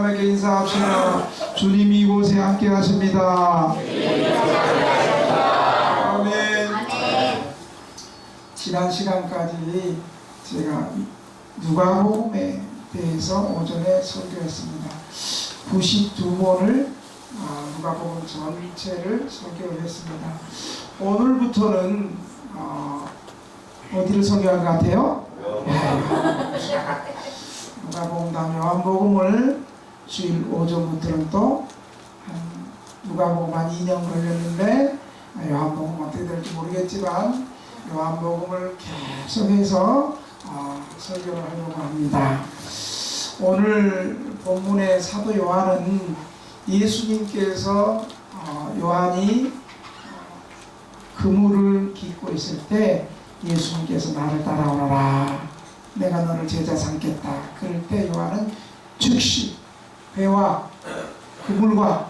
함께 인사합시다. 주님이 이곳에 함께 하십니다. 아멘. 지난 시간까지 제가 누가복음에 대해서 오전에 설교했습니다. 92번을 누가복음 전체를 설교를 했습니다. 오늘부터는 어디를 설교할 것 같아요? 누가복음 다음 요한복음을 주일 오전부터는 또 누가복음 한 2년 걸렸는데 요한복음 어떻게 될지 모르겠지만 요한복음을 계속해서 설교를 하려고 합니다. 오늘 본문의 사도 요한은 예수님께서 요한이 그물을 깃고 있을 때 예수님께서 나를 따라오너라, 내가 너를 제자 삼겠다. 그럴 때 요한은 즉시 배와 그물과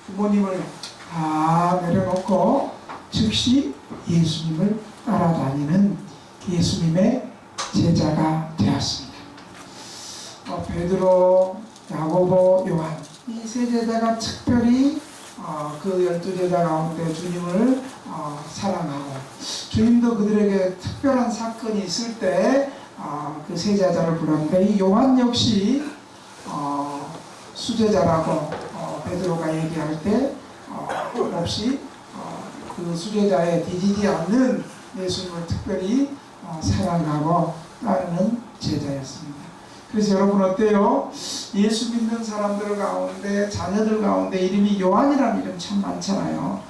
부모님을 다 내려놓고 즉시 예수님을 따라다니는 예수님의 제자가 되었습니다. 베드로, 야고보, 요한 이 세 제자가 특별히 그 12제자 가운데 주님을 사랑하고 주님도 그들에게 특별한 사건이 있을 때 그 세 제자를 불렀는데 이 요한 역시 수제자라고 베드로가 얘기할 때 없이 그 수제자에 뒤지지 않는 예수님을 특별히 사랑하고 따르는 제자였습니다. 그래서 여러분 어때요? 예수 믿는 사람들 가운데, 자녀들 가운데 이름이 요한이라는 이름 참 많잖아요.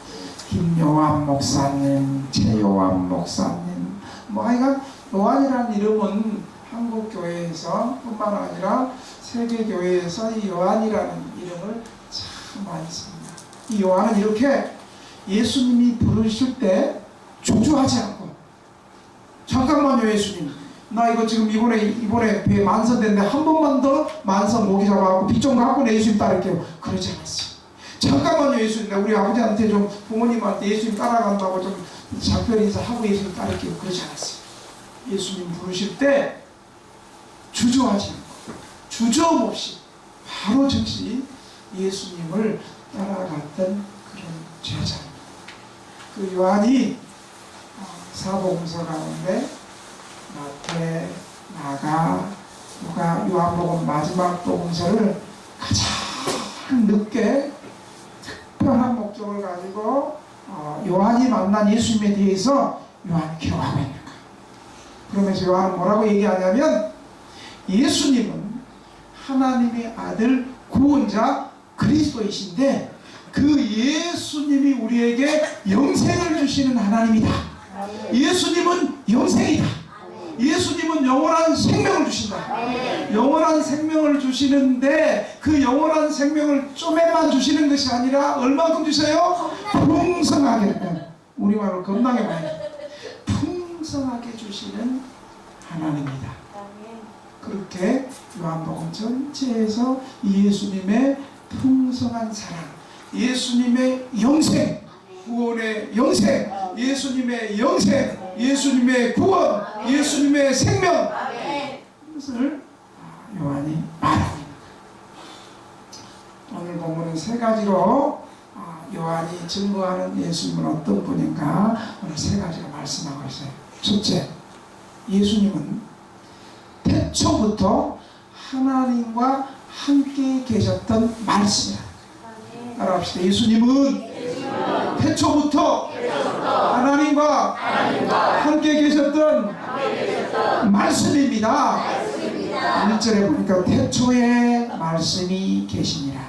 김요한 목사님, 최요한 목사님, 하여간 요한이라는 이름은 한국 교회에서 뿐만 아니라 세계 교회에서 이 요한이라는 이름을 참 많이 씁니다. 이 요한은 이렇게 예수님이 부르실 때 주저하지 않고, 잠깐만요 예수님, 나 이거 지금 이번에 배 만선됐는데 한 번만 더 만선 모기 잡아갖고 비 좀 갖고 내 예수님 따를게요. 그러지 않았어요. 잠깐만요 예수님, 우리 아버지한테 좀, 부모님한테 예수님 따라간다고 좀 작별 인사하고 예수님 따를게요. 그러지 않았어요. 예수님 부르실 때 주저하지 않고 주저함 없이 바로 즉시 예수님을 따라갔던 그런 제자입니다. 그 요한이 사복음서 가운데 마태, 마가, 누가, 요한복음 마지막 복음서를 가장 늦게 특별한 목적을 가지고 요한이 만난 예수님에 대해서 요한이 기록하고 있는 거예요. 그러면서 요한은 뭐라고 얘기하냐면 예수님은 하나님의 아들 구원자 그리스도이신데 그 예수님이 우리에게 영생을 주시는 하나님이다. 예수님은 영생이다. 예수님은 영원한 생명을 주신다. 영원한 생명을 주시는데 그 영원한 생명을 좀에만 주시는 것이 아니라 얼마큼 주세요? 풍성하게. 우리말로 겁나게 많이 풍성하게 주시는 하나님이다. 그렇게 요한복음 전체에서 예수님의 풍성한 사랑, 예수님의 영생, 구원의 영생, 예수님의 영생, 예수님의 구원, 예수님의 생명, 이것을 요한이 말합니다. 오늘 본문은 세 가지로 요한이 증거하는 예수님은 어떤 분인가 오늘 세 가지로 말씀하고 있어요. 첫째, 예수님은 태초부터 하나님과 함께 계셨던 말씀이다. 따라합시다. 예수님은 태초부터 하나님과 함께 계셨던 말씀입니다. 1절에 보니까 태초에 말씀이 계시니라.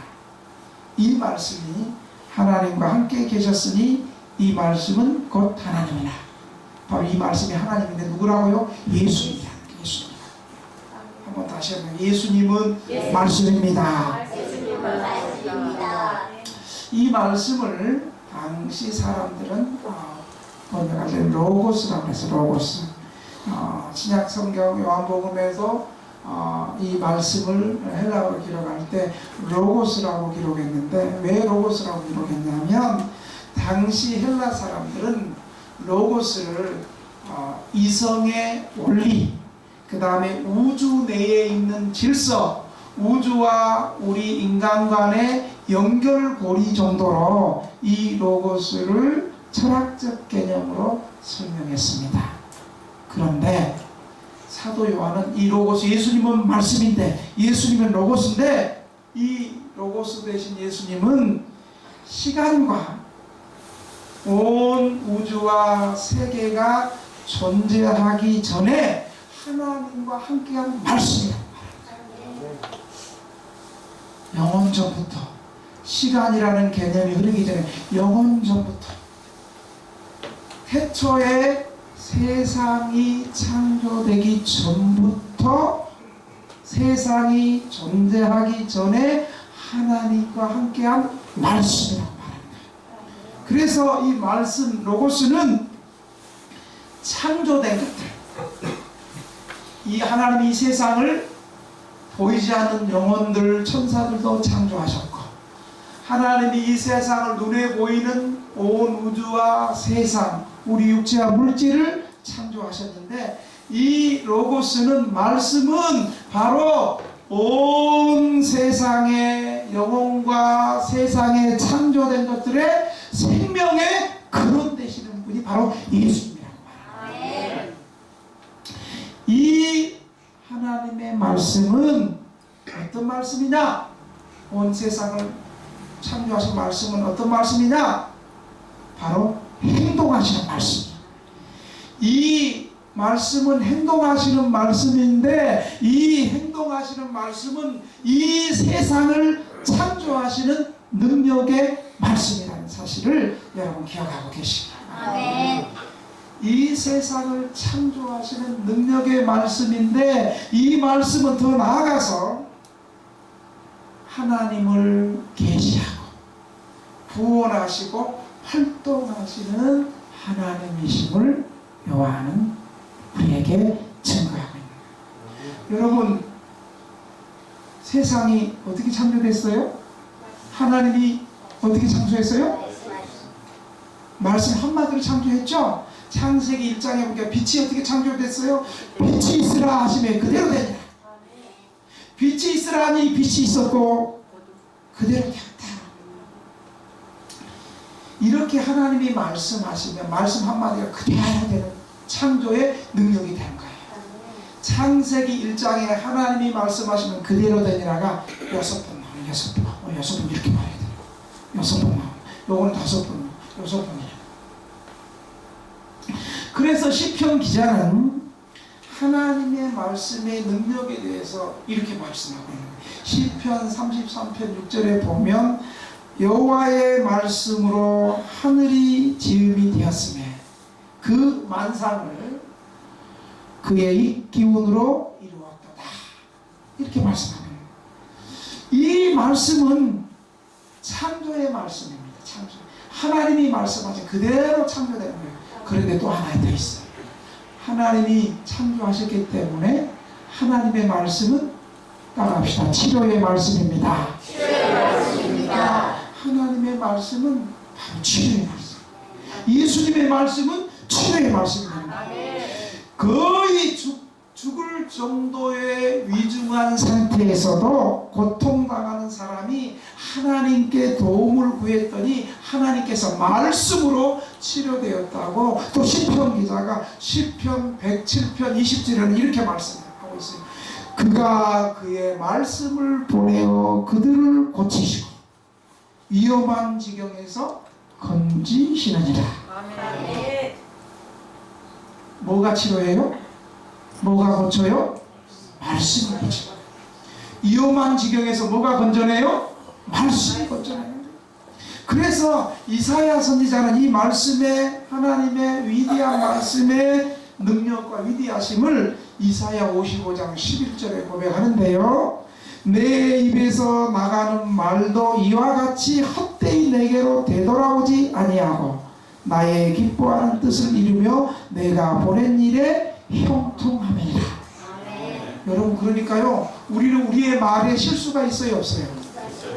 이 말씀이 하나님과 함께 계셨으니 이 말씀은 곧 하나님이라. 바로 이 말씀이 하나님인데 누구라고요? 예수입니다. 예수입니다. 한번 다시 한번, 예수님은 말씀입니다. 이 말씀을 당시 사람들은 번역할 때 로고스라고 해서 로고스. 신약 성경 요한복음에서 이 말씀을 헬라어로 기록할 때 로고스라고 기록했는데, 왜 로고스라고 기록했냐면 당시 헬라 사람들은 로고스를 이성의 원리, 그 다음에 우주 내에 있는 질서, 우주와 우리 인간 간의 연결고리 정도로 이 로고스를 철학적 개념으로 설명했습니다. 그런데 사도 요한은 이 로고스, 예수님은 말씀인데 예수님은 로고스인데 이 로고스 대신 예수님은 시간과 온 우주와 세계가 존재하기 전에 하나님과 함께한 말씀이라고 말합니다. 영원 전부터, 시간이라는 개념이 흐르기 전에 영원 전부터, 태초에 세상이 창조되기 전부터, 세상이 존재하기 전에 하나님과 함께한 말씀이라고 말합니다. 그래서 이 말씀 로고스는 창조된 것들, 이 하나님이 이 세상을 보이지 않는 영혼들, 천사들도 창조하셨고, 하나님이 이 세상을 눈에 보이는 온 우주와 세상, 우리 육체와 물질을 창조하셨는데, 이 로고스는, 말씀은 바로 온 세상의 영혼과 세상에 창조된 것들의 생명의 근원 되시는 분이 바로 예수님이라고 말합니다. 이 하나님의 말씀은 어떤 말씀이냐? 온 세상을 창조하신 말씀은 어떤 말씀이냐? 바로 행동하시는 말씀. 이 말씀은 행동하시는 말씀인데, 이 행동하시는 말씀은 이 세상을 창조하시는 능력의 말씀이라는 사실을 여러분 기억하고 계십니다. 아멘. 이 세상을 창조하시는 능력의 말씀인데, 이 말씀은 더 나아가서 하나님을 계시하고 구원하시고 활동하시는 하나님이심을 요한은 우리에게 증거하고 있는 거예요. 여러분, 세상이 어떻게 창조됐어요? 하나님이 어떻게 창조했어요? 말씀 한마디로 창조했죠? 창세기 1장에 보니까 빛이 어떻게 창조됐어요? 빛이 있으라 하시면 그대로 되니라. 빛이 있으라 하니 빛이 있었고 그대로 되었다. 이렇게 하나님이 말씀하시면 말씀 한마디가 그대로 되는 창조의 능력이 되는 거예요. 창세기 1장에 하나님이 말씀하시면 그대로 되니라가 6번 나와요. 6번. 6번 이렇게 말해야 돼요. 6번 나와요. 요거는 5번, 6번이에요. 그래서 시편 기자는 하나님의 말씀의 능력에 대해서 이렇게 말씀하고 있는 거예요. 시편 33편 6절에 보면 여호와의 말씀으로 하늘이 지음이 되었으며 그 만상을 그의 기운으로 이루었도다. 이렇게 말씀합니다. 이 말씀은 창조의 말씀입니다. 창조. 하나님이 말씀하신 그대로 창조되는 거예요. 그런데 또 하나 더 있어요. 하나님이 창조하셨기 때문에 하나님의 말씀은 따라합시다. 치료의 말씀입니다. 치료의 말씀입니다. 하나님의 말씀은 바로 치료의 말씀. 예수님의 말씀은 치료의 말씀입니다. 거의 죽을 정도의 위중한 상태에서도 고통당하는 사람이 하나님께 도움을 구했더니 하나님께서 말씀으로 치료되었다고 또 시편 기자가 시편 107편 20절에는 이렇게 말씀하고 있어요. 그가 그의 말씀을 보내어 그들을 고치시고 위험한 지경에서 건지시느니라. 아멘. 뭐가 치료예요? 뭐가 고쳐요? 말씀이 고쳐요. 위험한 지경에서 뭐가 건져내요? 말씀이 건져내요. 그래서 이사야 선지자는 이 말씀의 하나님의 위대한 말씀의 능력과 위대하심을 이사야 55장 11절에 고백하는데요. 내 입에서 나가는 말도 이와 같이 헛되이 내게로 되돌아오지 아니하고 나의 기뻐하는 뜻을 이루며 내가 보낸 일에 형통함이라. 여러분, 그러니까요, 우리는 우리의 말에 실수가 있어요, 없어요?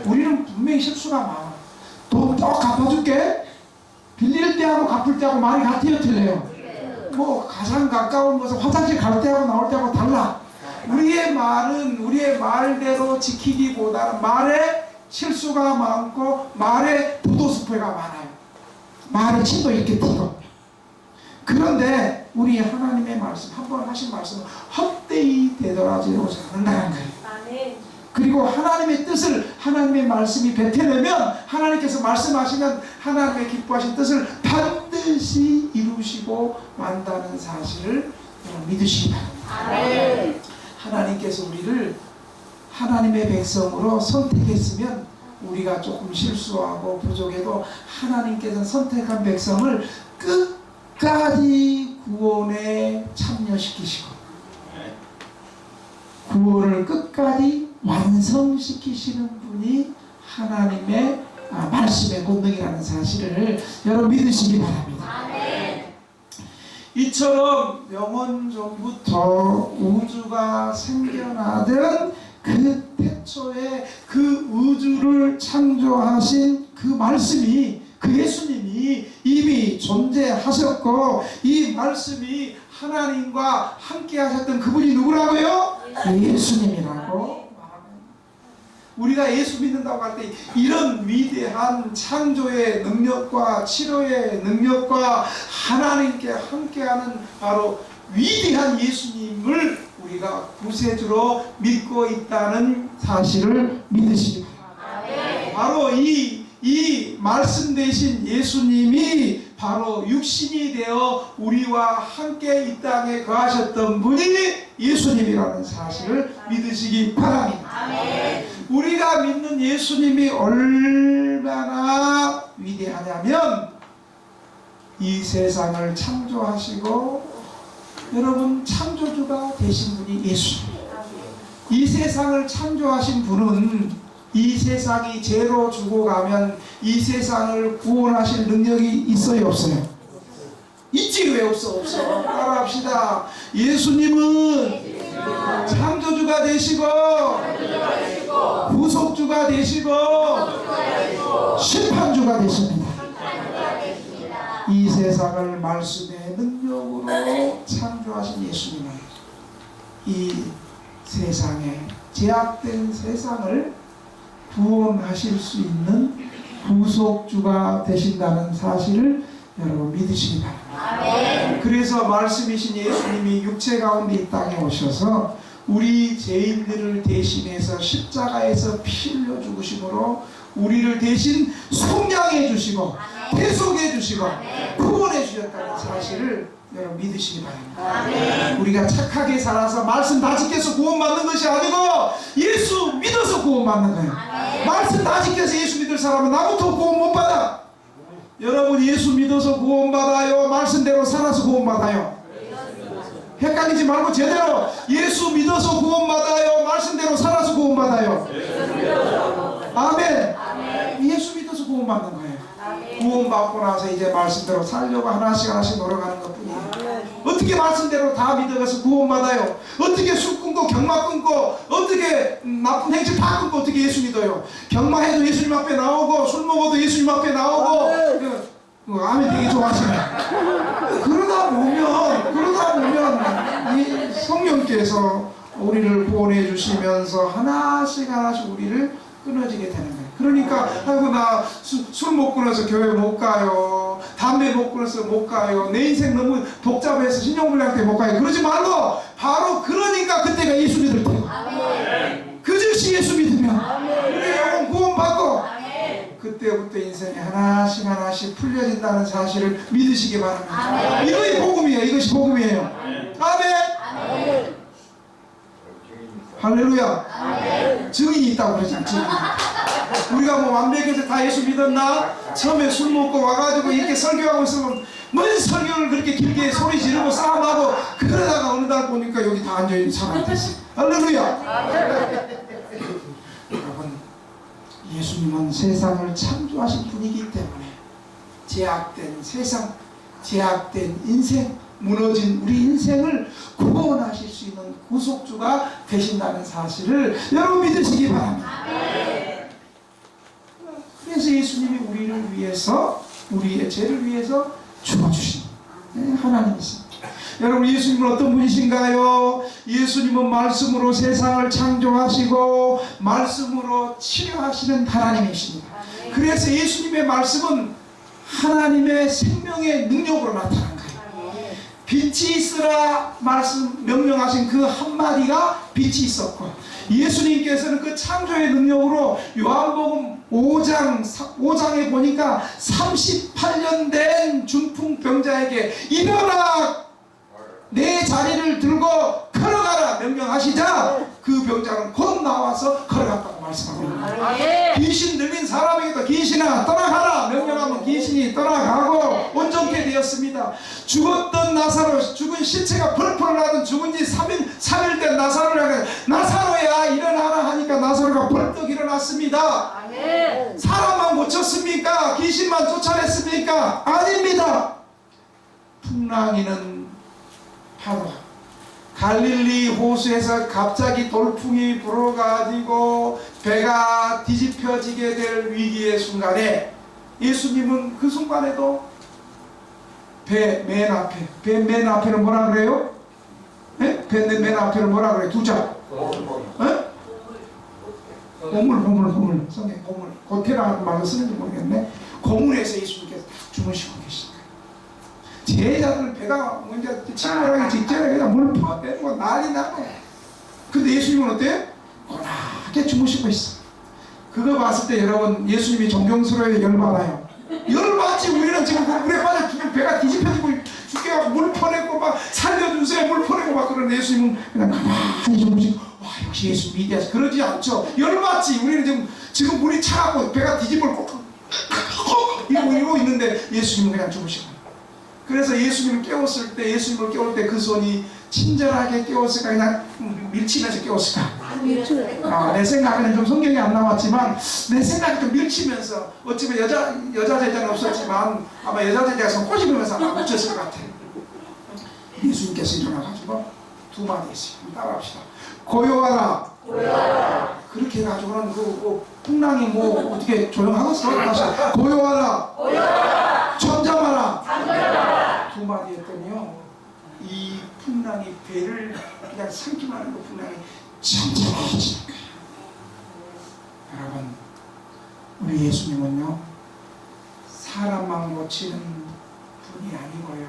우리는 분명히 실수가 많아. 돈 또 갚아줄게. 빌릴 때하고 갚을 때하고 말이 같아요, 틀려요? 뭐 가장 가까운 것은 화장실 갈 때하고 나올 때하고 달라. 우리의 말은 우리의 말대로 지키기보다는 말에 실수가 많고 말에 부도수표가 많아요. 말에 침도 이렇게 튀고. 그런데 우리 하나님의 말씀, 한번 하신 말씀은 헛되이 되돌아지지 않는다는 거예요. 그리고 하나님의 뜻을, 하나님의 말씀이 뱉어내면 하나님께서 말씀하시면 하나님의 기뻐하신 뜻을 반드시 이루시고 만다는 사실을 믿으시기 바랍니다. 하나님께서 우리를 하나님의 백성으로 선택했으면 우리가 조금 실수하고 부족해도 하나님께서 선택한 백성을 끝까지 구원에 참여시키시고 구원을 끝까지 완성시키시는 분이 하나님의 말씀의 권능이라는 사실을 여러분 믿으시기 바랍니다. 이처럼 영원 전부터 우주가 생겨나던 그 태초에 그 우주를 창조하신 그 말씀이, 그 예수님이 이미 존재하셨고 이 말씀이 하나님과 함께 하셨던 그분이 누구라고요? 예수님이라고. 우리가 예수 믿는다고 할 때 이런 위대한 창조의 능력과 치료의 능력과 하나님께 함께하는 바로 위대한 예수님을 우리가 구세주로 믿고 있다는 사실을 믿으시기 바랍니다. 바로 이 말씀 되신 예수님이 바로 육신이 되어 우리와 함께 이 땅에 거하셨던 분이 예수님이라는 사실을 믿으시기 바랍니다. 우리가 믿는 예수님이 얼마나 위대하냐면 이 세상을 창조하시고 여러분 창조주가 되신 분이 예수님이에요. 이 세상을 창조하신 분은 이 세상이 죄로 죽어가면 이 세상을 구원하실 능력이 있어요, 없어요? 있지. 왜 없어? 없어. 따라합시다. 예수님은 창조주가 되시고 구속주가 되시고 심판주가 되십니다. 이 세상을 말씀의 능력으로 창조하신 예수님은 이 세상에 제약된 세상을 구원하실 수 있는 구속주가 되신다는 사실을 여러분 믿으시기 바랍니다. 그래서 말씀이신 예수님이 육체 가운데 이 땅에 오셔서 우리 죄인들을 대신해서 십자가에서 피 흘려 죽으심으로 우리를 대신 속량해 주시고 대속해 주시고 구원해 주셨다는 사실을 여러분 믿으시기 바랍니다. 우리가 착하게 살아서 말씀 다 지켜서 구원받는 것이 아니고 예수 믿어서 구원받는 거예요. 말씀 다 지켜서 예수 믿을 사람은 나부터 구원 못 받아. 여러분 예수 믿어서 구원받아요? 말씀대로 살아서 구원받아요? 헷갈리지 말고 제대로 예수 믿어서 구원받아요? 말씀대로 살아서 구원받아요? 아멘. 예수 믿어서 구원받는 거예요. 구원받고 나서 이제 말씀대로 살려고 하나씩 노력하는 것뿐이에요. 어떻게 말씀대로 다 믿어가서 구원받아요? 어떻게 술 끊고 경마 끊고 어떻게 나쁜 행실 다 끊고 어떻게 예수 믿어요? 경마해도 예수님 앞에 나오고 술 먹어도 예수님 앞에 나오고 아멘 되게 좋아하시네. 그러다 보면 이 성령께서 우리를 구원해 주시면서 하나씩 우리를 끊어지게 되는 거예요. 그러니까 아이고 나 술 못 끊어서 교회 못 가요. 담배 못 끊어서 못 가요. 내 인생 너무 복잡해서 신용불량 때문에 못 가요. 그러지 말고 바로 그러니까 그때가 예수 믿을 때고 그 즉시 예수 믿으면 우리의 영혼 구원받고 그때부터 인생이 하나씩 풀려진다는 사실을 믿으시기 바랍니다. 이것이 복음이에요. 이것이 복음이에요. 아멘. 할렐루야. 증인이 있다고 그러잖아. 증인. 우리가 뭐 완벽해서 다 예수 믿었나? 처음에 술 먹고 와가지고 이렇게 설교하고 있으면 뭔 설교를 그렇게 길게 소리 지르고 싸움하고 그러다가 어느 날 보니까 여기 다 앉아있는 사람이 됐어. 할렐루야. 여러분 예수님은 세상을 창조하신 분이기 때문에 제약된 세상, 제약된 인생, 무너진 우리 인생을 구원하실 수 있는 구속주가 되신다는 사실을 여러분 믿으시기 바랍니다. 그래서 예수님이 우리를 위해서, 우리의 죄를 위해서 죽어주신 하나님이십니다. 여러분, 예수님은 어떤 분이신가요? 예수님은 말씀으로 세상을 창조하시고 말씀으로 치료하시는 하나님이십니다. 그래서 예수님의 말씀은 하나님의 생명의 능력으로 나타난 거예요. 빛이 있으라 말씀 명령하신 그 한마디가 빛이 있었고, 예수님께서는 그 창조의 능력으로 요한복음 5장에 보니까 38년 된 중풍병자에게 일어나 내 자리를 들고 걸어가라 명령하시자 그 병자는 곧 나와서 걸어갔다고 말씀합니다. 귀신 들린 사람에게도 귀신아 떠나가라 명령하면 귀신이 떠나가고 온전케 되었습니다. 죽었던 나사로, 죽은 시체가 펄펄 나던 죽은 지 3일 된 나사로에게 나사로야 일어나라 하니까 나사로가 벌떡 일어났습니다. 사람만 고쳤습니까? 귀신만 쫓아냈습니까? 아닙니다. 풍랑이는 파도가 갈릴리 호수에서 갑자기 돌풍이 불어가지고 배가 뒤집혀지게 될 위기의 순간에 예수님은 그 순간에도 배 맨 앞에는 뭐라 그래요? 네? 배 맨 앞에는 뭐라 그래요? 두 자. 고물. 성경 고물. 고태라는 말을 쓰는지 모르겠네. 고물에서 예수님께서 주무시고 계십니다. 제자들 배가 먼저 친구랑 직전에 그냥 물 퍼내고 난리 나고, 근데 예수님은 어때요? 고나게 주무시고 있어. 그거 봤을 때 여러분, 예수님이 존경스러워요, 열받아요? 열받지. 우리는 지금 물에 빠져 죽고 배가 뒤집혀지고 죽게 물 퍼내고 막 살려주세요 물 퍼내고 막 그러는데 예수님은 그냥 가만히 주무시고, 와 역시 예수 위대하시. 그러지 않죠. 열받지. 우리는 지금 물이 차고 배가 뒤집을 이러고 있는데 예수님은 그냥 주무시고. 그래서 예수님을 깨웠을 때, 예수님을 깨울 때 그 손이 친절하게 깨웠을까, 그냥 밀치면서 깨웠을까? 내 생각에는 좀 성경이 안 나왔지만 내 생각이 좀 밀치면서, 어찌면 여자 제자는 없었지만 아마 여자 제자가 꼬집으면서 아마 묻혔을 것 같아요. 예수님께서 일어나가지고 두 마디 했어요. 따라합시다. 고요하라. 그렇게 해가지고는 그 풍랑이 뭐 어떻게 조용하겠어? 다시 고요하라. 잠잠하라. 두 마디 했더니요, 이 풍랑이 배를 그냥 삼키만 하는 그 풍랑이 잠잠해지는 거예요. 여러분, 우리 예수님은요 사람만 고치는 분이 아니고요,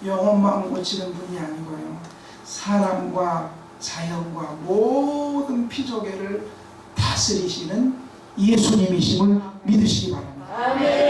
영혼만 고치는 분이 아니고요, 사람과 자연과 모든 피조계를 다스리시는 예수님이심을 믿으시기 바랍니다.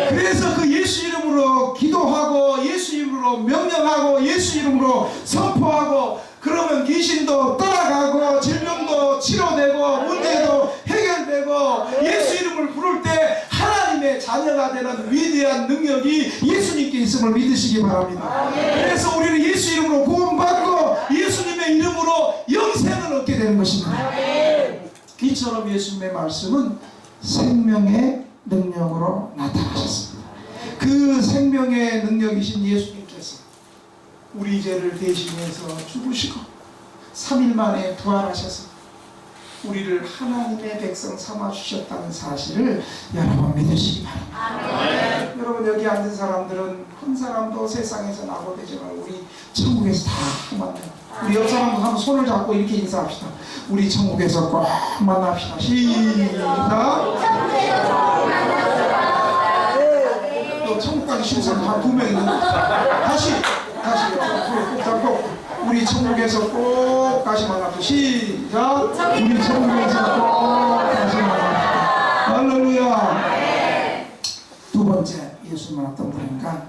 그래서 그 예수 이름으로 기도하고 예수 이름으로 명령하고 예수 이름으로 선포하고, 그러면 귀신도 떠나가고 질병도 치료되고 문제도 해결되고 예수 이름을 부를 때 하나님의 자녀가 되는 위대한 능력이 예수님께 있음을 믿으시기 바랍니다. 그래서 우리는 예수 이름으로 구원받고 예수님의 이름으로 영생을 얻게 되는 것입니다. 이처럼 예수님의 말씀은 생명의 능력으로 나타나셨습니다. 그 생명의 능력이신 예수님께서 우리 죄를 대신해서 죽으시고 3일 만에 부활하셔서 우리를 하나님의 백성 삼아주셨다는 사실을 여러분 믿으시기 바랍니다. 여러분, 여기 앉은 사람들은 한 사람도 세상에서 나고 되지만 우리 천국에서 다 만나요. 우리 옆 사람도 한번 손을 잡고 이렇게 인사합시다. 우리 천국에서 꼭 만납시다. 시작. 또 천국까지 쉬는 사람 한 2명 있는데, 다시 꼭 잡고 우리 천국에서 꼭 다시 만납시다. 시작. 우리 천국에서 꼭 다시 만납시다. 할렐루야. 두 번째, 예수님은 어떤 분인가?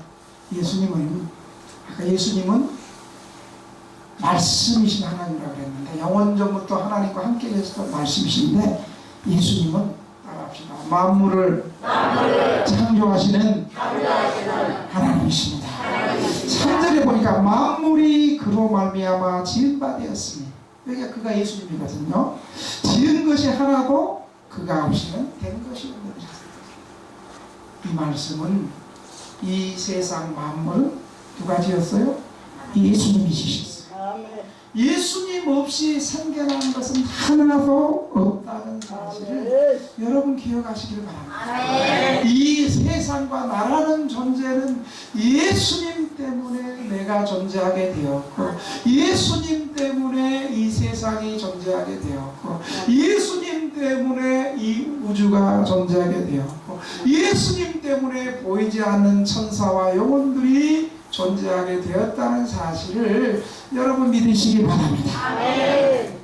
예수님은 말씀이신 하나님이라고 그랬는데, 영원전부터 하나님과 함께 계셨던 말씀이신데, 예수님은 따라합시다. 만물을 창조하시는 하나님이십니다. 3절에 보니까 만물이 그로 말미암아 지은 바 되었으니, 여기가 그가 예수님이거든요. 지은 것이 하나고 그가 없이는 된 것이 없는 것입니다. 이 말씀은 이 세상 만물을 누가 지었어요? 예수님이 지으셨어요. 예수님 없이 생겨난 것은 하나도 없다는 사실을 여러분 기억하시길 바랍니다. 이 세상과 나라는 존재는 예수님 때문에 내가 존재하게 되었고, 예수님 때문에 이 세상이 존재하게 되었고, 예수님 때문에 이 우주가 존재하게 되었고, 예수님 때문에 보이지 않는 천사와 영혼들이 존재하게 되었다는 사실을 여러분 믿으시기 바랍니다. 아멘.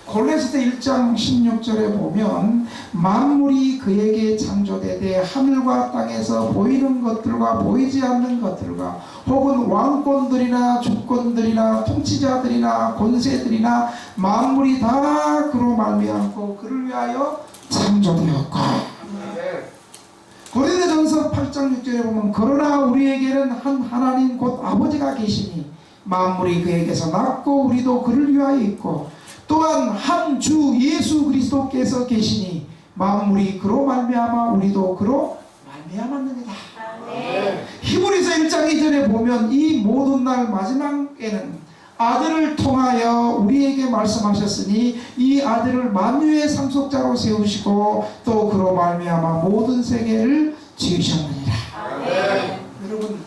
골로새서 1장 16절에 보면 만물이 그에게 창조되되 하늘과 땅에서 보이는 것들과 보이지 않는 것들과 혹은 왕권들이나 주권들이나 통치자들이나 권세들이나 만물이 다 그로 말미암고 그를 위하여 창조되었고. 고린도전서 8장 6절에 보면 그러나 우리에게는 한 하나님 곧 아버지가 계시니 만물이 그에게서 났고 우리도 그를 위하여 있고 또한 한 주 예수 그리스도께서 계시니 만물이 그로 말미암아 우리도 그로 말미암았느니라. 히브리서 1장 2절에 보면 이 모든 날 마지막에는 아들을 통하여 우리에게 말씀하셨으니 이 아들을 만유의 상속자로 세우시고 또 그로 말미암아 모든 세계를 지으셨느니라. 여러분,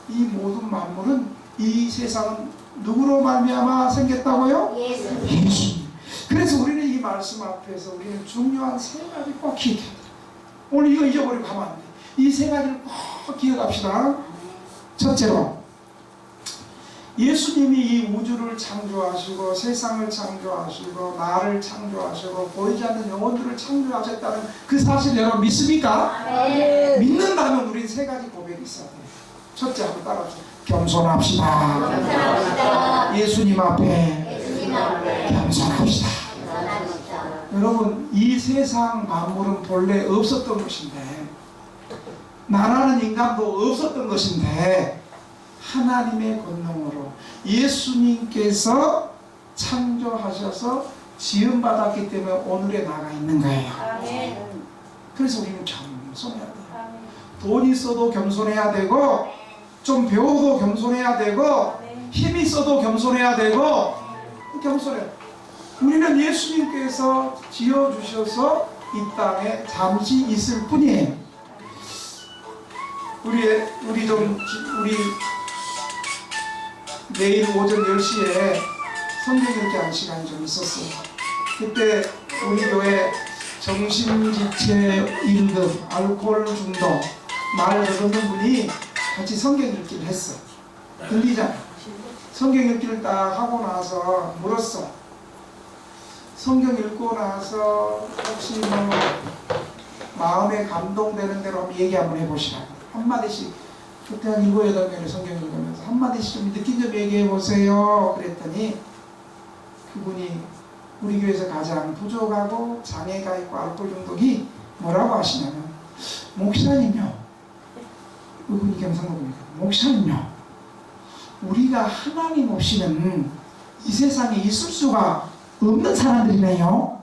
이 모든 만물은, 이 세상은 누구로 말미암아 생겼다고요? 예수. 그래서 우리는 이 말씀 앞에서 우리는 중요한 세 가지 꼭 기억해야 돼요. 오늘 이거 잊어버리고 가면 안 돼. 이 세 가지를 꼭 기억합시다. 첫째로, 예수님이 이 우주를 창조하시고 세상을 창조하시고 나를 창조하시고 보이지 않는 영혼들을 창조하셨다는 그 사실 여러분 믿습니까? 네. 믿는다면 우린 세 가지 고백이 있어야 돼요. 첫째, 한번 따라하세요. 겸손합시다. 겸손합시다. 예수님 앞에 예수님 앞에 겸손합시다. 겸손합시다. 여러분, 이 세상 만물은 본래 없었던 것인데, 나라는 인간도 없었던 것인데 하나님의 권능으로 예수님께서 창조하셔서 지음받았기 때문에 오늘에 나가 있는 거예요. 아멘. 그래서 우리는 겸손해야 돼요. 아멘. 돈 있어도 겸손해야 되고, 좀 배워도 겸손해야 되고, 힘 있어도 겸손해야 되고, 겸손해요. 우리는 예수님께서 지어주셔서 이 땅에 잠시 있을 뿐이에요. 우리 내일 오전 10시에 성경 읽기 한 시간이 좀 있었어요. 그때 우리 교회 정신지체 1급 알코올 중독 말 듣는 분이 같이 성경 읽기를 했어. 들리잖아. 성경 읽기를 딱 하고 나서 물었어. 성경 읽고 나서 혹시 뭐 마음에 감동되는 대로 한번 얘기 한번 해보시라고. 한마디씩, 그때 한 7, 8명의 성경 읽으면서 한마디씩 좀 느낀 점 얘기해 보세요. 그랬더니 그분이 우리 교회에서 가장 부족하고 장애가 있고 알코올 중독이 뭐라고 하시냐면, 목사님요, 그분이 경상도입니다. 목사님요, 우리가 하나님 없이는 이 세상에 있을 수가 없는 사람들이네요.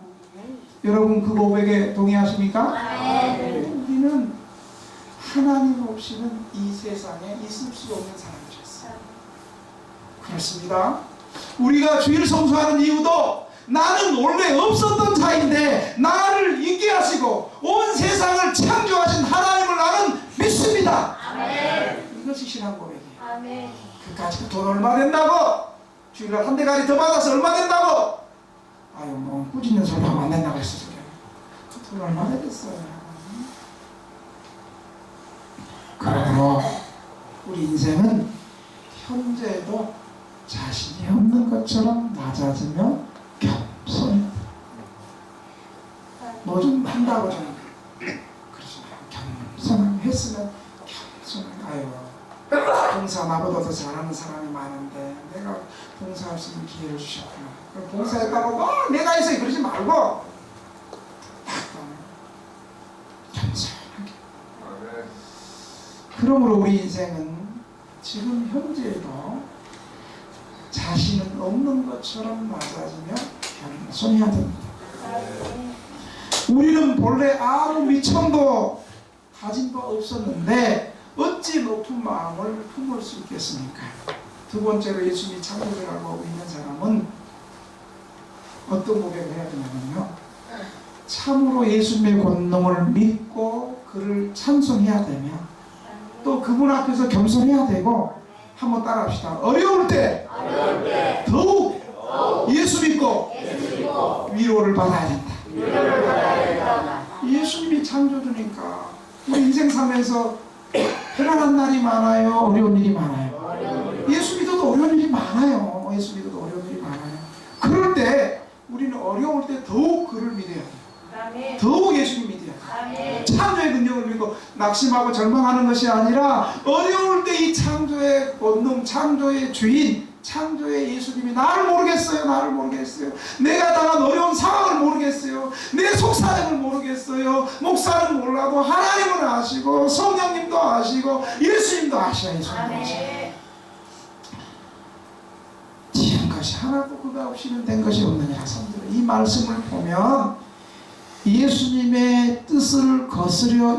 여러분 그 고백에 동의하십니까? 우리는 하나님 없이는 이 세상에 있을 수 없는 사람이었어요. 그렇습니다. 우리가 주일 성수하는 이유도 나는 원래 없었던 자인데 나를 있게 하시고 온 세상을 창조하신 하나님을 나는 믿습니다. 아멘. 이것이 신앙 고백이에요. 아멘. 그까짓 돈 얼마 된다고? 주일날 한 대가리 더 받아서 얼마 된다고? 아유 뭐 꾸짖는 소리 하면 안 된다고 했어. 그 돈 얼마 되겠어요. 그러므로 우리 인생은 현재도 자신이 없는 것처럼 낮아지며 겸손해. 뭐 좀 한다고 좀 그러지 마. 겸손하게 했으면 겸손하게. 아유 봉사 나보다 더 잘하는 사람이 많은데 내가 봉사할 수 있는 기회를 주셨구나. 봉사했다고 내가 했어요 그러지 말고 겸손하게. 그러므로 우리 인생은 지금 현재에도 자신은 없는 것처럼 낮아지며 겸손해야 됩니다. 우리는 본래 아무 미천도 가진 바 없었는데 어찌 높은 마음을 품을 수 있겠습니까? 두 번째로 예수님이 창조를 하고 있는 사람은 어떤 고백을 해야 되냐면요, 참으로 예수님의 권능을 믿고 그를 찬송해야 되며 또 그분 앞에서 겸손해야 되고, 한번 따라합시다. 어려울 때 더욱 예수 믿고 위로를 받아야 된다. 예수님이 창조주니까 우리 인생 삶에서 편안한 날이 많아요, 어려운 일이 많아요. 예수 믿어도 어려운 일이 많아요. 예수 믿어도 어려운 일이 많아요. 그럴 때 우리는 어려울 때 더욱 그를 믿어야 돼요. 더욱 예수님 믿어야 돼요. 창조의 능력을 믿고 낙심하고 절망하는 것이 아니라 어려울 때 이 창조의 본능, 창조의 주인, 창조의 예수님이 나를 모르겠어요. 나를 모르겠어요. 내가 당한 어려운 상황을 모르겠어요. 내 속사정을 모르겠어요. 목사는 몰라도 하나님은 아시고 성령님도 아시고 예수님도 아셔요. 예수님도 아셔요. 지은 것이 하나도 그가 없이는 된 것이 없느니라. 성도들, 이 말씀을 보면 예수님의 뜻을 거스려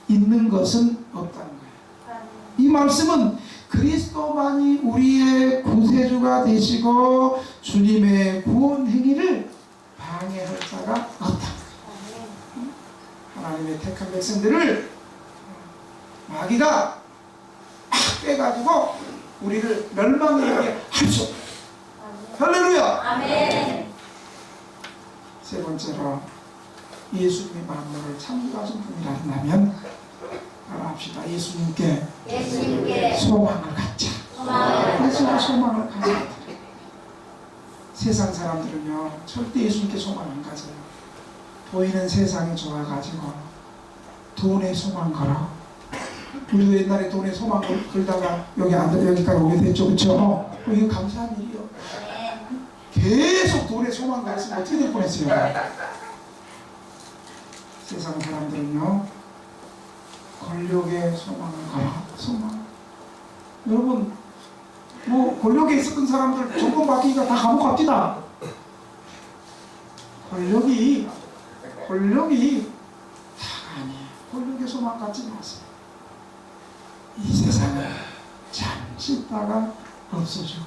있는 것은 없다는 거예요. 이 말씀은 그리스도만이 우리의 구세주가 되시고 주님의 구원 행위를 방해할 자가 없다. 하나님의 택한 백성들을 마귀가 막 빼가지고 우리를 멸망에 이르게 할 수 없다. 할렐루야. 아멘. 세 번째로 예수님이 만물을 창조하신 분이라면 합시다. 예수님께 소망을 갖자. 예수님께 소망을 가져야 돼. 세상 사람들은요 절대 예수님께 소망 안 가져요. 보이는 세상이 좋아가지고 돈에 소망 걸어. 우리도 옛날에 돈에 소망 걸다가 여기까지 오게 됐죠, 그렇죠? 이거 감사한 일이요. 계속 돈에 소망 걸었으면 어떻게 될 뻔했어요. 세상 사람들은요 권력에 소망을 걸어. 소망. 여러분, 뭐 권력에 있었던 사람들 정권 바뀌니까 다 감옥 갑니다. 권력이 다가 아니에요. 권력에 소망 갖지 마세요. 이 세상은 잠시 있다가 없어지고,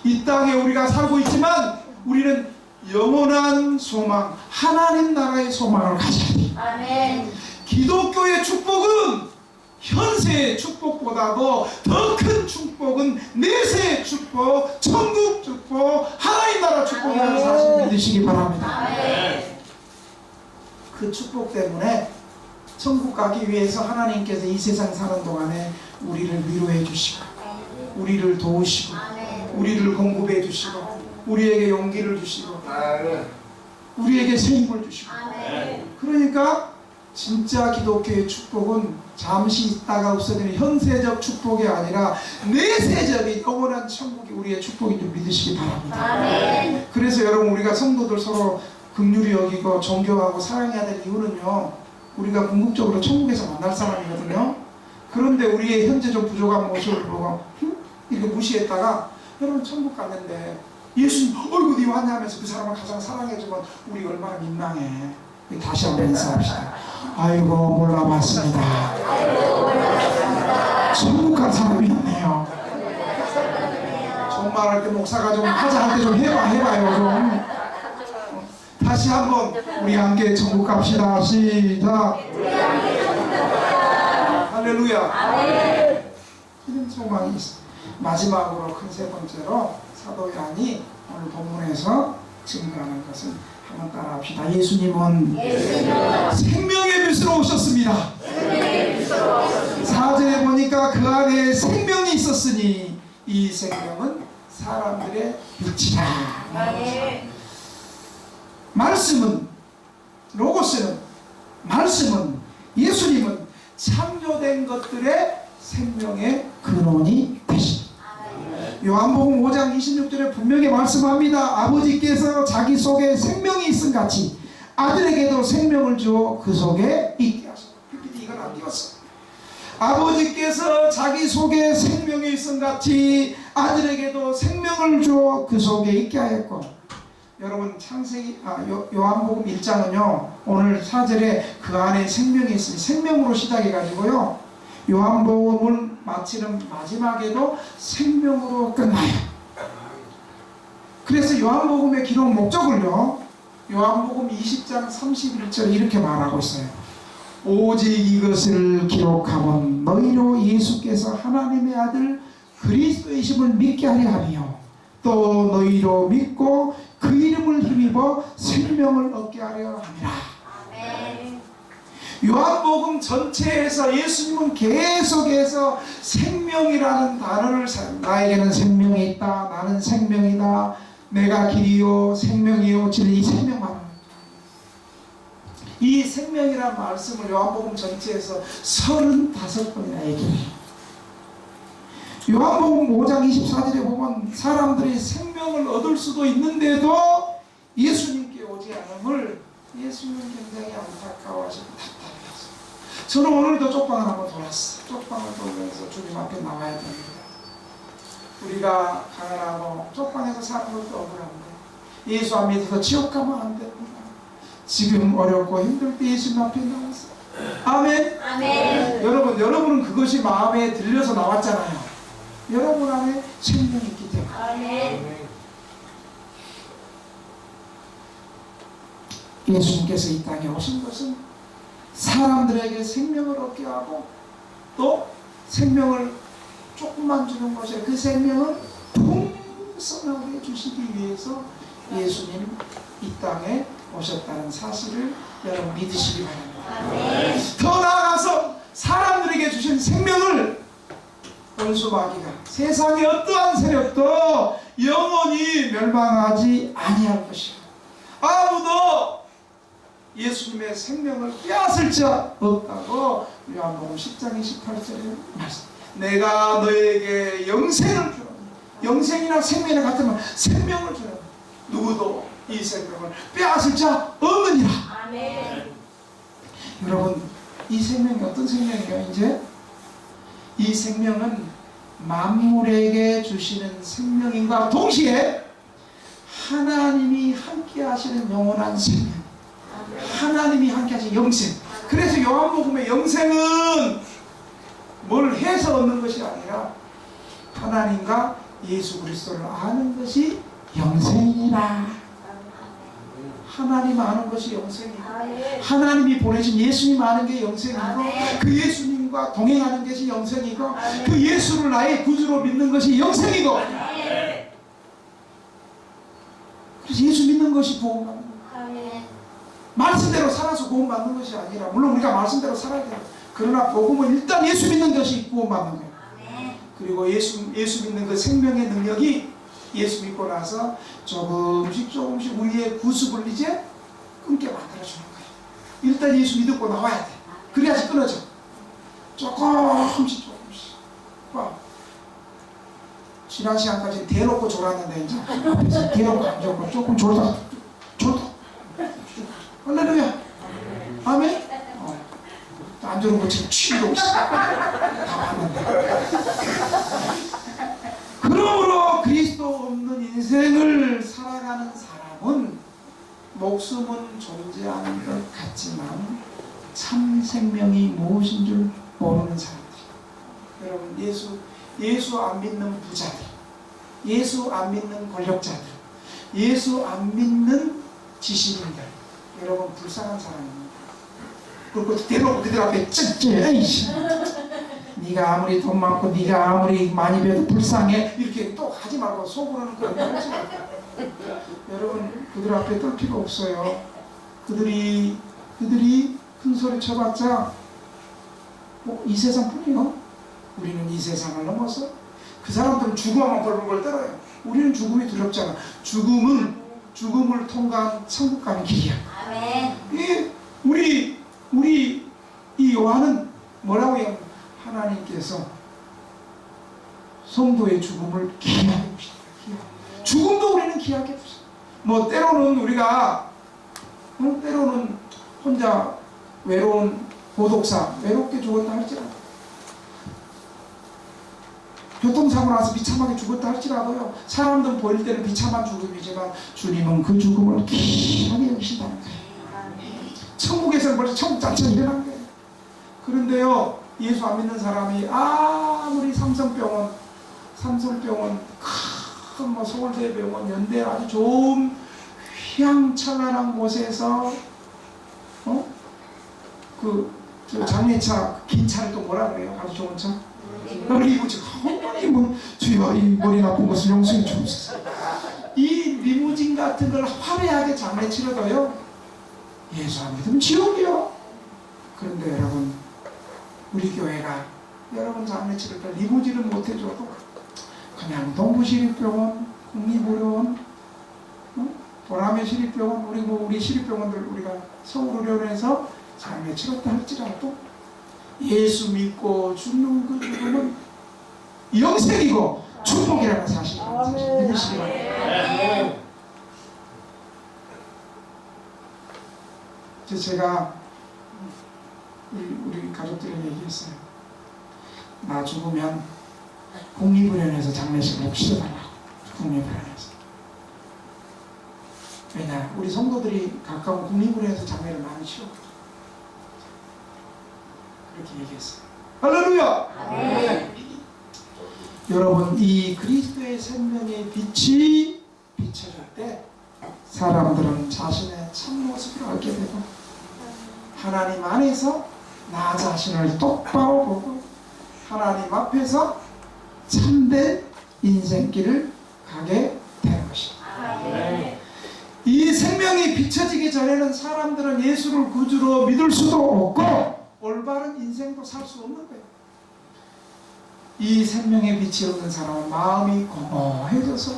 이 땅에 우리가 살고 있지만 우리는 영원한 소망, 하나님 나라의 소망을 가져야 돼요. 아멘. 기독교의 축복은 현세의 축복보다도 더 큰 축복은 내세의 축복, 천국 축복, 하나님 나라 축복이라는 사실 믿으시기 바랍니다. 아멘. 그 축복 때문에 천국 가기 위해서 하나님께서 이 세상 사는 동안에 우리를 위로해 주시고, 우리를 도우시고, 우리를 공급해 주시고, 우리에게 용기를 주시고, 우리에게 새 힘을 주시고. 그러니까 진짜 기독교의 축복은 잠시 있다가 없어지는 현세적 축복이 아니라 내세적인 영원한 천국이 우리의 축복인 줄 믿으시기 바랍니다. 아멘. 그래서 여러분, 우리가 성도들 서로 긍휼히 여기고 존경하고 사랑해야 될 이유는요, 우리가 궁극적으로 천국에서 만날 사람이거든요. 그런데 우리의 현재 좀 부족한 모습을 보고 이렇게 무시했다가 여러분 천국 갔는데 예수님 어이구 니 왔냐 하면서 그 사람을 가장 사랑해주면 우리 얼마나 민망해. 다시 한번 인사합시다. 아이고 몰라봤습니다. 천국 간 사람이 있네요. 정말 할 때 목사가 좀 하자 할 때 좀 해봐요 좀. 다시 한번 우리 함께 천국 갑시다. 시작. 할렐루야. 이런 소망이 있어. 마지막으로 큰 세 번째로 사도 요한이 오늘 본문에서 증거하는 것은 한번 따라합시다. 예수님은 생명의 빛으로 오셨습니다. 4절에 보니까 그 안에 생명이 있었으니 이 생명은 사람들의 빛이다. 말씀은, 로고스는, 말씀은, 예수님은 창조된 것들의 생명의 근원이 되십니다. 요한복음 5장 26절에 분명히 말씀합니다. 아버지께서 자기 속에 생명이 있음 같이 아들에게도 생명을 주어 그 속에 있게 하셨다. 이건 안 띄웠어. 아버지께서 자기 속에 생명이 있음 같이 아들에게도 생명을 주어 그 속에 있게 하였고, 여러분 요한복음 1장은요 오늘 4절에 그 안에 생명이 있으니 생명으로 시작해가지고요 요한복음을 마치는 마지막에도 생명으로 끝나요. 그래서 요한복음의 기록 목적을요 요한복음 20장 31절 이렇게 말하고 있어요. 오직 이것을 기록하면 너희로 예수께서 하나님의 아들 그리스도이심을 믿게 하려 하며 또 너희로 믿고 그 이름을 힘입어 생명을 얻게 하려 함이라. 아멘. 요한복음 전체에서 예수님은 계속해서 생명이라는 단어를 나에게는 생명이 있다. 나는 생명이다. 내가 길이요 생명이요 진리 생명 말합니다. 이 생명이라는 말씀을 요한복음 전체에서 35번이나 얘기해요. 요한복음 5장 24절에 보면 사람들이 생명을 얻을 수도 있는데도 예수님께 오지 않음을 예수님은 굉장히 안타까워하시고 답답해하셨어요. 저는 오늘도 쪽방을 한번 돌았어요. 쪽방을 돌면서 주님 앞에 나와야 됩니다. 우리가 가난하고 쪽방에서 사는 것도 억울한데 예수 안 믿어서 지옥 가면 안 됩니다. 지금 어렵고 힘들 때 예수님 앞에 나왔어요. 아멘. 아멘. 여러분은 그것이 마음에 들려서 나왔잖아요. 여러분 안에 생명이 있기 때문에. 아멘. 예수님께서 이 땅에 오신 것은 사람들에게 생명을 얻게 하고 또 생명을 조금만 주는 것이에요. 그 생명은 풍성하게 주시기 위해서 예수님 이 땅에 오셨다는 사실을 여러분 믿으시기 바랍니다. 아멘. 더 나아가서 사람들에게 주신 생명을 원수마귀가 세상의 어떠한 세력도 영원히 멸망하지 아니할 것이요 아무도 예수님의 생명을 빼앗을 자 없다고 요한복음 10장 28절에 말씀. 내가 너에게 영생을 주노니 영생이나 생명이나 같으면 생명을 주노니 누구도 이 생명을 빼앗을 자 없느니라. 아멘. 여러분 이 생명이 어떤 생명이에요? 이제 이 생명은 만물에게 주시는 생명인과 동시에 하나님이 함께 하시는 영원한 생명, 하나님이 함께 하시는 영생. 그래서 요한복음의 영생은 뭘 해서 얻는 것이 아니라 하나님과 예수 그리스도를 아는 것이 영생이라. 하나님 아는 것이 영생이고 하나님이 보내신 예수님 아는 게 영생이고 그 예수님과 동행하는 것이 영생이고 그 예수를 나의 구주로 믿는 것이 영생이고 그래서 예수 믿는 것이 구원받는 거예요. 말씀대로 살아서 구원받는 것이 아니라 물론 우리가 말씀대로 살아야 돼요. 그러나 복음은 일단 예수 믿는 것이 구원받는 거예요. 그리고 예수 믿는 그 생명의 능력이 예수 믿고 나서 조금씩 우리의 구습을 이제 끊게 만들어주는 거예요. 일단 예수 믿고 나와야 돼. 그래야지 끊어져. 조금씩 봐. 지난 시간까지 대놓고 졸았는데 이제 앞에서 대놓고 안 졸고 조금 졸다 할렐루야. 아멘. 안 졸은 거 지금 취도 없어. 다 봤는데. 그러므로 그리스도 없는 인생을 살아가는 사람은 목숨은 존재하는 것 같지만 참 생명이 무엇인 줄 모르는 사람들. 여러분 예수 안 믿는 부자들, 예수 안 믿는 권력자들, 예수 안 믿는 지식인들, 여러분 불쌍한 사람입니다. 그리고 대놓고 그들 앞에 에이씨 네가 아무리 돈 많고 네가 아무리 많이 배도 불쌍해 이렇게 또 하지 말고 속으로는 그런 거 하지 말고. 여러분 그들 앞에 떨 필요 없어요. 그들이 큰 소리 쳐봤자 뭐 이 세상뿐이요. 우리는 이 세상을 넘어서 그 사람들은 죽음만 벌벌 떨어요. 우리는 죽음이 두렵잖아. 죽음을 통과한 천국 가는 길이야. 아멘. 우리 이 요한은 뭐라고 해요? 하나님께서 성도의 죽음을 귀하게 보신다. 죽음도 우리는 귀하게 보신다. 뭐 때로는 우리가 때로는 혼자 외로운 고독사 외롭게 죽었다 할지라도 교통사고 나서 비참하게 죽었다 할지라도요 사람들 보일 때는 비참한 죽음이지만 주님은 그 죽음을 귀하게 여기신다는 거예요. 천국에서는 벌써 천국 자체가 일어난 거예요. 그런데요 예수 안 믿는 사람이 아무리 삼성병원 큰 뭐 서울대병원 연대 아주 좋은 휘황찬란한 곳에서 그 저 장례차 긴 차를 또 뭐라 그래요? 아주 좋은 차? 리무진. 뭐 주여 이 머리 나쁜 것을 용서해 주옵소서. 이 리무진 같은 걸 화려하게 장례 치러도요, 예수 안 믿으면 지옥이요. 그런데 여러분, 우리 교회가 여러분 장례 치를 때 리무진을 못 해줘도 그냥 동부시립병원, 국립의료원, 보람의 시립병원, 우리 시립병원들 우리가 서울의료원에서 장례 치렀다 할지라도 예수 믿고 죽는 그 죽음은 영생이고 축복이라는 사실을 믿으시기 바랍니다. 제가 우리 가족들에게 얘기했어요. 나 죽으면 국립의료원에서 장례식을 꼭 치러달라고. 국립의료원에서. 왜냐, 우리 성도들이 가까운 국립의료원에서 장례를 많이 치러. 그렇게 얘기했어요. 할렐루야! 여러분, 이 그리스도의 생명의 빛이 비춰질 때 사람들은 자신의 참모습을 알게 되고 하나님 안에서 나 자신을 똑바로 보고 하나님 앞에서 참된 인생길을 가게 되는 것입니다. 이 생명이 비춰지기 전에는 사람들은 예수를 구주로 믿을 수도 없고 올바른 인생도 살 수 없는 거예요. 이 생명의 빛이 없는 사람은 마음이 공허해져서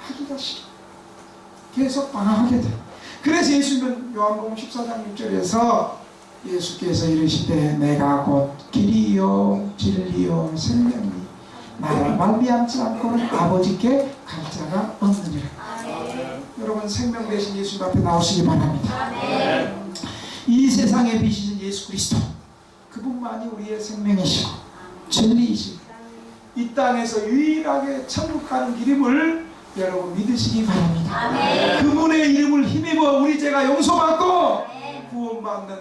하기가 싫어. 계속 방황하게 돼. 그래서 예수님은 요한복음 14장 6절에서 예수께서 이르시되 내가 곧 길이요 진리요 생명이 나를 말미암지 않고는 아버지께 갈 자가 없느니라. 여러분, 생명 대신 예수님 앞에 나오시기 바랍니다. 이 세상의 빛이신 예수 그리스도, 그분만이 우리의 생명이시고 진리이시고 이 땅에서 유일하게 천국 가는 길임을 여러분 믿으시기 바랍니다. 그분의 이름을 힘입어 우리 죄가 용서받고 구원받는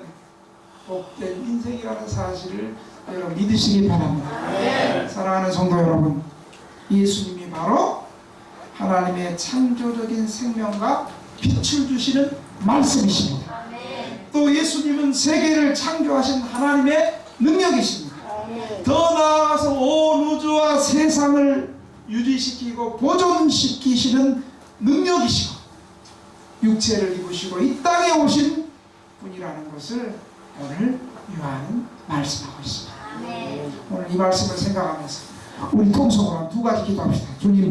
복된 인생이라는 사실을 여러분 믿으시기 바랍니다. 사랑하는 성도 여러분, 예수님이 바로 하나님의 창조적인 생명과 빛을 주시는 말씀이십니다. 또 예수님은 세계를 창조하신 하나님의 능력이십니다. 더 나아가서 온 우주와 세상을 유지시키고 보존시키시는 능력이시고 육체를 입으시고 이 땅에 오신 분이라는 것을 오늘 요한은 말씀하고 있습니다. 오늘 이 말씀을 생각하면서 우리 통성으로 두 가지 기도합시다. 주님,